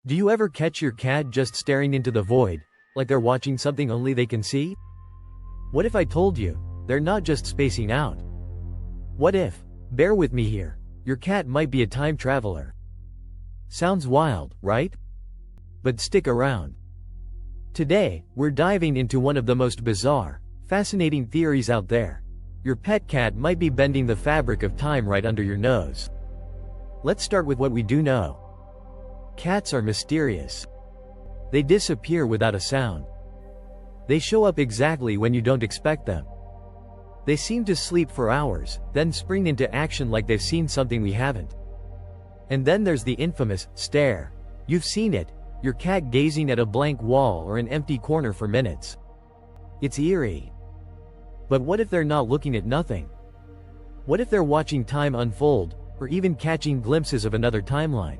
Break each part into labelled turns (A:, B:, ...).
A: Do you ever catch your cat just staring into the void, like they're watching something only they can see? What if I told you, they're not just spacing out? What if, bear with me here, your cat might be a time traveler? Sounds wild, right? But stick around. Today, we're diving into one of the most bizarre, fascinating theories out there. Your pet cat might be bending the fabric of time right under your nose. Let's start with what we do know. Cats are mysterious. They disappear without a sound. They show up exactly when you don't expect them. They seem to sleep for hours, then spring into action like they've seen something we haven't. And then there's the infamous stare. You've seen it, your cat gazing at a blank wall or an empty corner for minutes. It's eerie. But what if they're not looking at nothing? What if they're watching time unfold, or even catching glimpses of another timeline?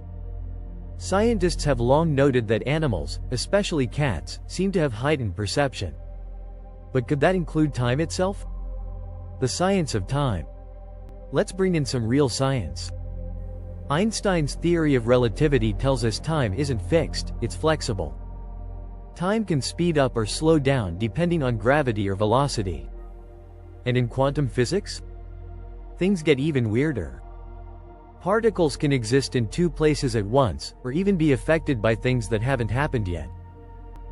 A: Scientists have long noted that animals, especially cats, seem to have heightened perception. But could that include time itself? The science of time. Let's bring in some real science. Einstein's theory of relativity tells us time isn't fixed, it's flexible. Time can speed up or slow down depending on gravity or velocity. And in quantum physics? Things get even weirder. Particles can exist in two places at once, or even be affected by things that haven't happened yet.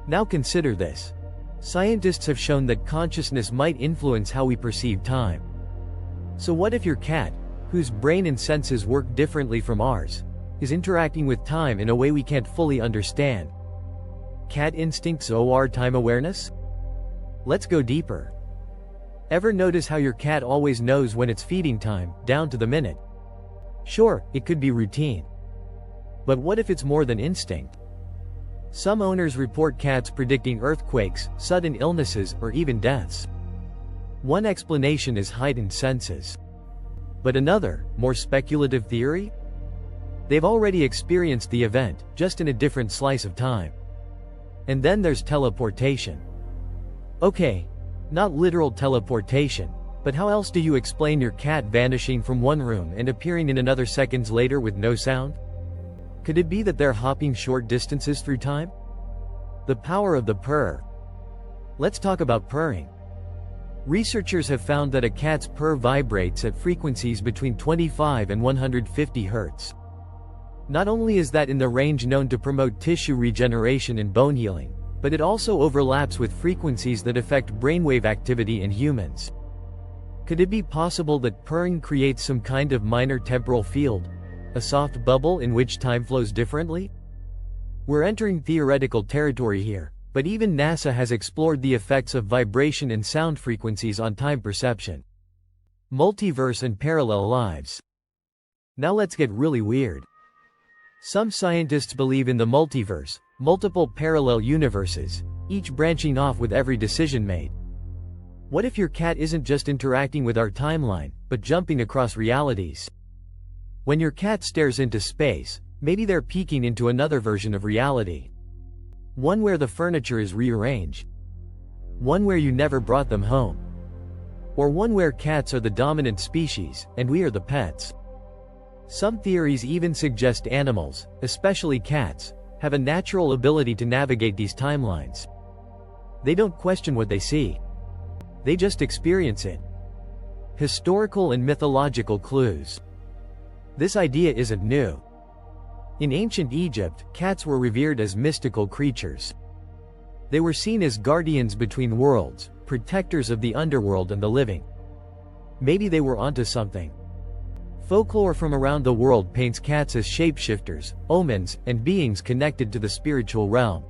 A: Now consider this. Scientists have shown that consciousness might influence how we perceive time. So what if your cat, whose brain and senses work differently from ours, is interacting with time in a way we can't fully understand? Cat instincts or time awareness? Let's go deeper. Ever notice how your cat always knows when it's feeding time, down to the minute? Sure, it could be routine. But what if it's more than instinct? Some owners report cats predicting earthquakes, sudden illnesses, or even deaths. One explanation is heightened senses. But another, more speculative theory? They've already experienced the event, just in a different slice of time. And then there's teleportation. Okay, not literal teleportation, but how else do you explain your cat vanishing from one room and appearing in another seconds later with no sound? Could it be that they're hopping short distances through time? The power of the purr. Let's talk about purring. Researchers have found that a cat's purr vibrates at frequencies between 25 and 150 Hz. Not only is that in the range known to promote tissue regeneration and bone healing, but it also overlaps with frequencies that affect brainwave activity in humans. Could it be possible that purring creates some kind of minor temporal field, a soft bubble in which time flows differently? We're entering theoretical territory here, but even NASA has explored the effects of vibration and sound frequencies on time perception. Multiverse and parallel lives. Now let's get really weird. Some scientists believe in the multiverse, multiple parallel universes, each branching off with every decision made. What if your cat isn't just interacting with our timeline, but jumping across realities? When your cat stares into space, maybe they're peeking into another version of reality. One where the furniture is rearranged. One where you never brought them home. Or one where cats are the dominant species, and we are the pets. Some theories even suggest animals, especially cats, have a natural ability to navigate these timelines. They don't question what they see. They just experience it. Historical and mythological clues. This idea isn't new. In ancient Egypt, cats were revered as mystical creatures. They were seen as guardians between worlds, protectors of the underworld and the living. Maybe they were onto something. Folklore from around the world paints cats as shapeshifters, omens, and beings connected to the spiritual realm.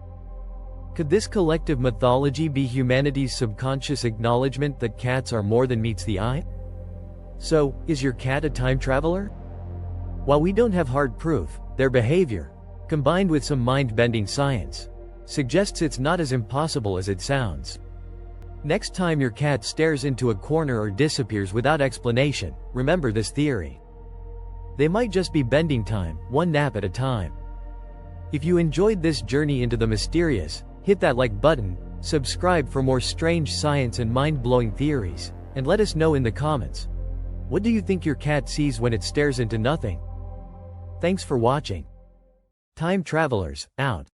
A: Could this collective mythology be humanity's subconscious acknowledgement that cats are more than meets the eye? So, is your cat a time traveler? While we don't have hard proof, their behavior, combined with some mind-bending science, suggests it's not as impossible as it sounds. Next time your cat stares into a corner or disappears without explanation, remember this theory. They might just be bending time, one nap at a time. If you enjoyed this journey into the mysterious, hit that like button, subscribe for more strange science and mind-blowing theories, and let us know in the comments. What do you think your cat sees when it stares into nothing? Thanks for watching. Time travelers, out.